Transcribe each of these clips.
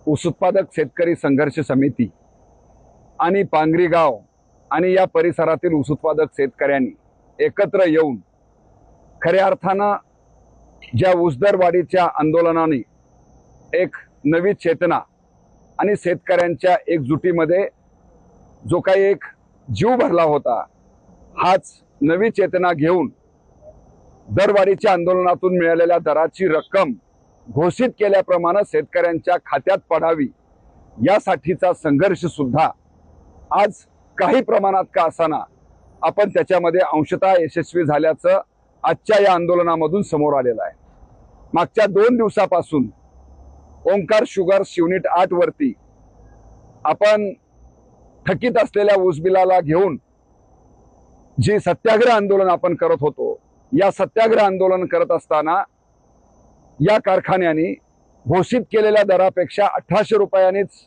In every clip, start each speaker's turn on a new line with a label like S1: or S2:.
S1: ऊस उत्पादक शेतकरी संघर्ष समिती आणि पांगरी गाव आणि या परिसरातील ऊस उत्पादक शेतकऱ्यांनी एकत्र येऊन खऱ्या अर्थानं ज्या ऊस दर वाढीच्या आंदोलनाने एक नवी चेतना आणि शेतकऱ्यांच्या एकजुटीमध्ये जो काही एक जीव भरला होता, हाच नवी चेतना घेऊन दरवाढीच्या आंदोलनातून मिळालेल्या दराची रक्कम घोषित केल्याप्रमाणे शेतकऱ्यांच्या खात्यात पडावी यासाठीचा संघर्ष सुद्धा आज काही प्रमाणात का असाना आपण त्याच्यामध्ये अंशतः यशस्वी झाल्याचं आजच्या या आंदोलनामधून समोर आलेलं आहे। मागच्या 2 दिवसापासून ओंकार शुगर्स युनिट 8 वरती आपण थकीत असलेल्या ऊस बिलाला घेऊन जे सत्याग्रह आंदोलन आपण करत होतो, या सत्याग्रह आंदोलन करत असताना या कारखान्याने घोषित केलेल्या दरापेक्षा 1800 रुपयांनीच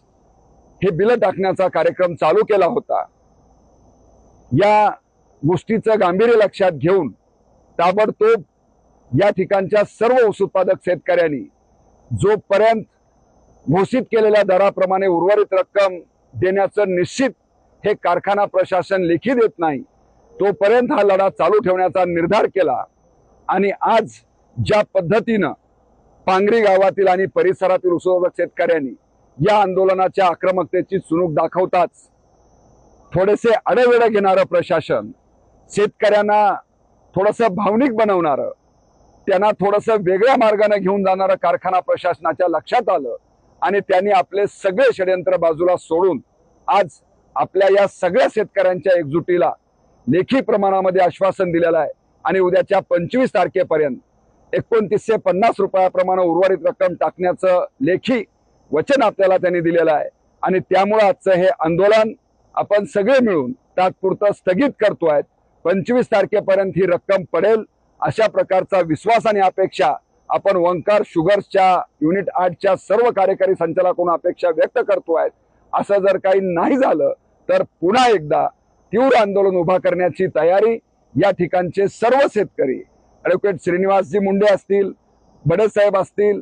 S1: हे बिल टाकण्याचा कार्यक्रम चालू केला होता। या गोष्टीचं गांभीर्य लक्षात घेऊन ताबडतोब या ठिकाणच्या सर्व ऊस उत्पादक शेतकऱ्यांनी जोपर्यंत घोषित केलेल्या दराप्रमाणे उर्वरित रक्कम देण्याचं निश्चित हे कारखाना प्रशासन लेखी देत नाही, तोपर्यंत हा लढा चालू ठेवण्याचा निर्धार केला। आणि आज ज्या पद्धतीनं पांगरी गावातील आणि परिसरातील ऊस उत्पादक शेतकऱ्यांनी या आंदोलनाच्या आक्रमकतेची चुणूक दाखवताच थोडेसे अडवेळ घेणारं प्रशासन, शेतकऱ्यांना थोडंसं भावनिक बनवणारं, त्यांना थोडंसं वेगळ्या मार्गाने घेऊन जाणारं कारखाना प्रशासनाच्या लक्षात आलं आणि त्यांनी आपले सगळे षडयंत्र बाजूला सोडून आज आपल्या या सगळ्या शेतकऱ्यांच्या एकजुटीला लेखी प्रमाणामध्ये आश्वासन दिलेलं आहे। आणि उद्याच्या 25 तारखेपर्यंत 2950 रुपयाप्रमाणे उर्वरित रक्कम टाकण्याचं लेखी वचन आपल्याला त्यांनी दिलेलं आहे। आणि त्यामुळे आजचं हे आंदोलन आपण सगळे मिळून तात्पुरतं स्थगित करतोय। 25 तारखेपर्यंत ही रक्कम पडेल अशा प्रकारचा विश्वास आणि अपेक्षा आपण ओंकार शुगर्सच्या युनिट 8च्या सर्व कार्यकारी संचालकांकडून अपेक्षा व्यक्त करतोय। असं जर काही नाही झालं तर पुन्हा एकदा तीव्र आंदोलन उभा करण्याची तयारी या ठिकाणचे सर्व शेतकरी, ॲडव्होकेट श्रीनिवासजी मुंडे असतील, बडेसाहेब असतील,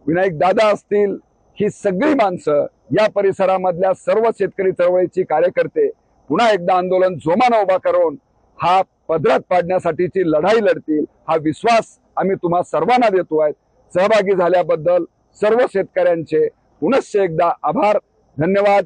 S1: विनायक दादा असतील, ही सगळी माणसं या परिसरामधल्या सर्व शेतकरी चळवळीची कार्यकर्ते पुन्हा एकदा आंदोलन जोमानं उभा करून हा पदरात पाडण्यासाठीची लढाई लढतील, हा विश्वास आम्ही तुम्हा सर्वांना देतोय। सहभागी झाल्याबद्दल सर्व शेतकऱ्यांचे पुनश्च एकदा आभार, धन्यवाद।